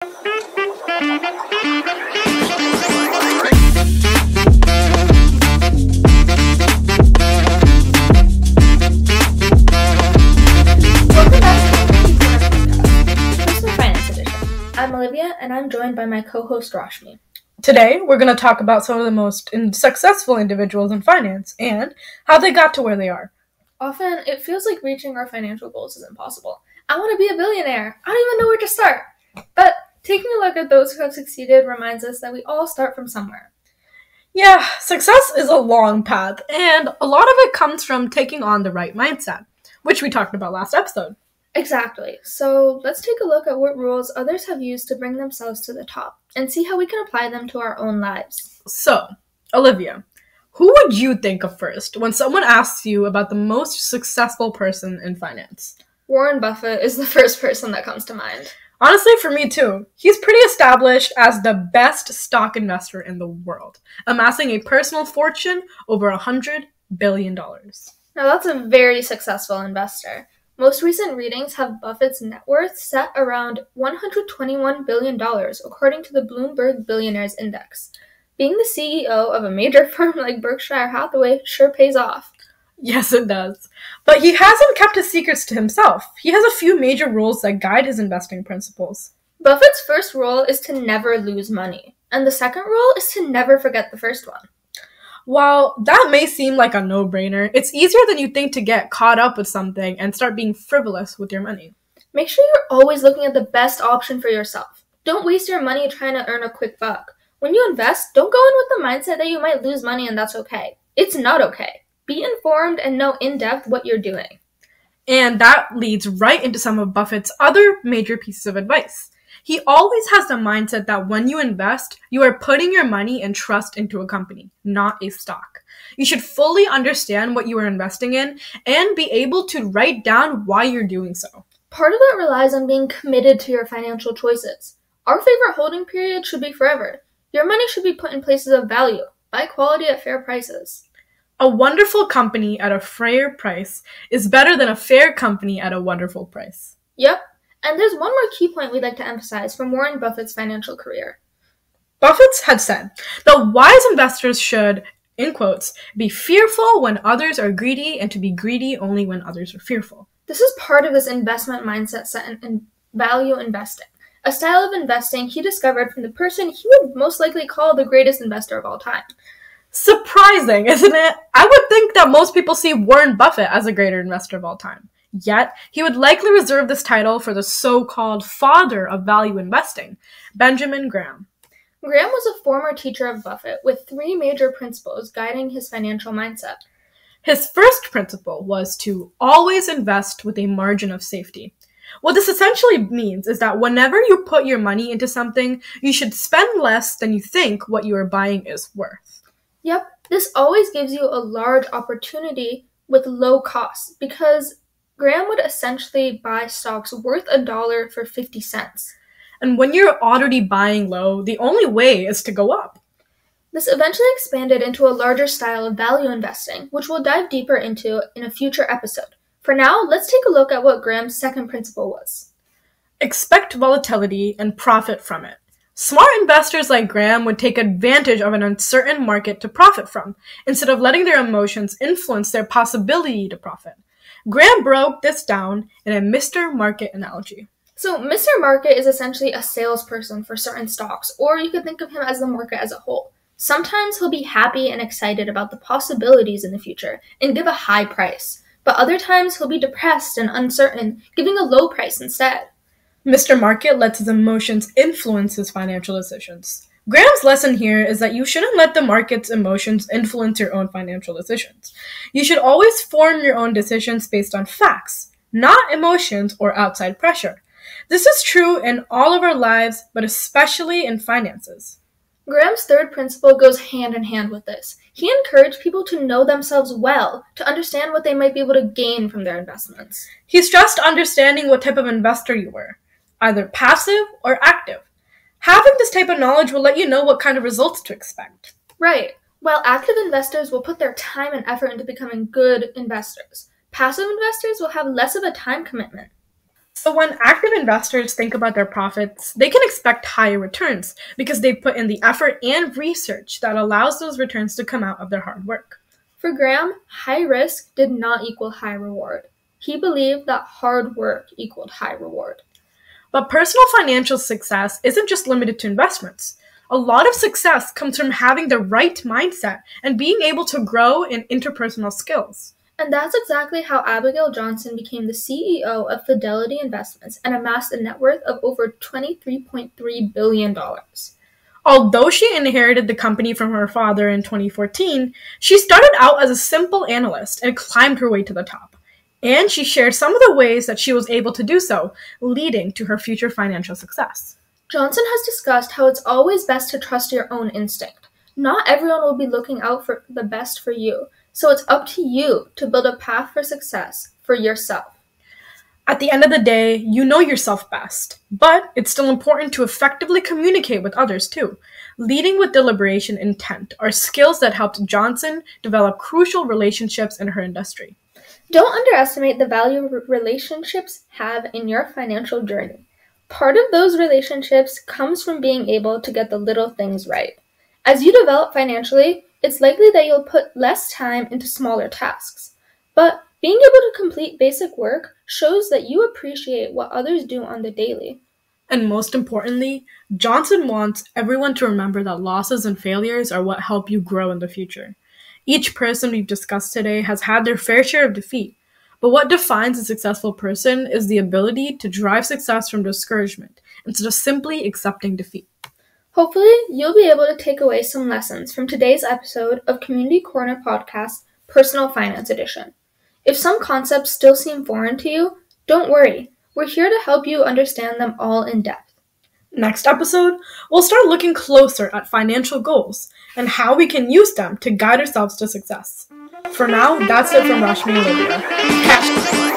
I'm Olivia, and I'm joined by my co-host Rashmi. Today, we're going to talk about some of the most successful individuals in finance and how they got to where they are. Often, it feels like reaching our financial goals is impossible. I want to be a billionaire. I don't even know where to start. But taking a look at those who have succeeded reminds us that we all start from somewhere. Yeah, success is a long path, and a lot of it comes from taking on the right mindset, which we talked about last episode. Exactly. So let's take a look at what rules others have used to bring themselves to the top and see how we can apply them to our own lives. So, Olivia, who would you think of first when someone asks you about the most successful person in finance? Warren Buffett is the first person that comes to mind. Honestly, for me too. He's pretty established as the best stock investor in the world, amassing a personal fortune over $100 billion. Now that's a very successful investor. Most recent readings have Buffett's net worth set around $121 billion, according to the Bloomberg Billionaires Index. Being the CEO of a major firm like Berkshire Hathaway sure pays off. Yes, it does. But he hasn't kept his secrets to himself. He has a few major rules that guide his investing principles. Buffett's first rule is to never lose money, and the second rule is to never forget the first one. While that may seem like a no-brainer, it's easier than you think to get caught up with something and start being frivolous with your money. Make sure you're always looking at the best option for yourself. Don't waste your money trying to earn a quick buck. When you invest, don't go in with the mindset that you might lose money and that's okay. It's not okay. Be informed and know in depth what you're doing. And that leads right into some of Buffett's other major pieces of advice. He always has the mindset that when you invest, you are putting your money and trust into a company, not a stock. You should fully understand what you are investing in and be able to write down why you're doing so. Part of that relies on being committed to your financial choices. Our favorite holding period should be forever. Your money should be put in places of value. Buy quality at fair prices. A wonderful company at a fair price is better than a fair company at a wonderful price. Yep. And there's one more key point we'd like to emphasize from Warren Buffett's financial career. Buffett had said that wise investors should, in quotes, be fearful when others are greedy and to be greedy only when others are fearful. This is part of his investment mindset set in value investing, a style of investing he discovered from the person he would most likely call the greatest investor of all time. Surprising, isn't it? I would think that most people see Warren Buffett as a greater investor of all time. Yet, he would likely reserve this title for the so-called father of value investing, Benjamin Graham. Graham was a former teacher of Buffett with three major principles guiding his financial mindset. His first principle was to always invest with a margin of safety. What this essentially means is that whenever you put your money into something, you should spend less than you think what you are buying is worth. Yep, this always gives you a large opportunity with low costs because Graham would essentially buy stocks worth $1 for 50 cents. And when you're already buying low, the only way is to go up. This eventually expanded into a larger style of value investing, which we'll dive deeper into in a future episode. For now, let's take a look at what Graham's second principle was. Expect volatility and profit from it. Smart investors like Graham would take advantage of an uncertain market to profit from, instead of letting their emotions influence their possibility to profit. Graham broke this down in a Mr. Market analogy. So Mr. Market is essentially a salesperson for certain stocks, or you could think of him as the market as a whole. Sometimes he'll be happy and excited about the possibilities in the future and give a high price, but other times he'll be depressed and uncertain, giving a low price instead. Mr. Market lets his emotions influence his financial decisions. Graham's lesson here is that you shouldn't let the market's emotions influence your own financial decisions. You should always form your own decisions based on facts, not emotions or outside pressure. This is true in all of our lives, but especially in finances. Graham's third principle goes hand in hand with this. He encouraged people to know themselves well, to understand what they might be able to gain from their investments. He stressed understanding what type of investor you were, either passive or active. Having this type of knowledge will let you know what kind of results to expect. Right. While active investors will put their time and effort into becoming good investors, passive investors will have less of a time commitment. So when active investors think about their profits, they can expect higher returns because they put in the effort and research that allows those returns to come out of their hard work. For Graham, high risk did not equal high reward. He believed that hard work equaled high reward. But personal financial success isn't just limited to investments. A lot of success comes from having the right mindset and being able to grow in interpersonal skills. And that's exactly how Abigail Johnson became the CEO of Fidelity Investments and amassed a net worth of over $23.3 billion. Although she inherited the company from her father in 2014, she started out as a simple analyst and climbed her way to the top. And she shared some of the ways that she was able to do so, leading to her future financial success. Johnson has discussed how it's always best to trust your own instinct. Not everyone will be looking out for the best for you, so it's up to you to build a path for success for yourself. At the end of the day, you know yourself best, but it's still important to effectively communicate with others too. Leading with deliberation and intent are skills that helped Johnson develop crucial relationships in her industry. Don't underestimate the value relationships have in your financial journey. Part of those relationships comes from being able to get the little things right. As you develop financially, it's likely that you'll put less time into smaller tasks. But being able to complete basic work shows that you appreciate what others do on the daily. And most importantly, Johnson wants everyone to remember that losses and failures are what help you grow in the future. Each person we've discussed today has had their fair share of defeat, but what defines a successful person is the ability to drive success from discouragement instead of simply accepting defeat. Hopefully, you'll be able to take away some lessons from today's episode of Community Corner Podcast Personal Finance Edition. If some concepts still seem foreign to you, don't worry. We're here to help you understand them all in depth. Next episode, we'll start looking closer at financial goals and how we can use them to guide ourselves to success. For now, that's it from Rashmi and Olivia. Catch you.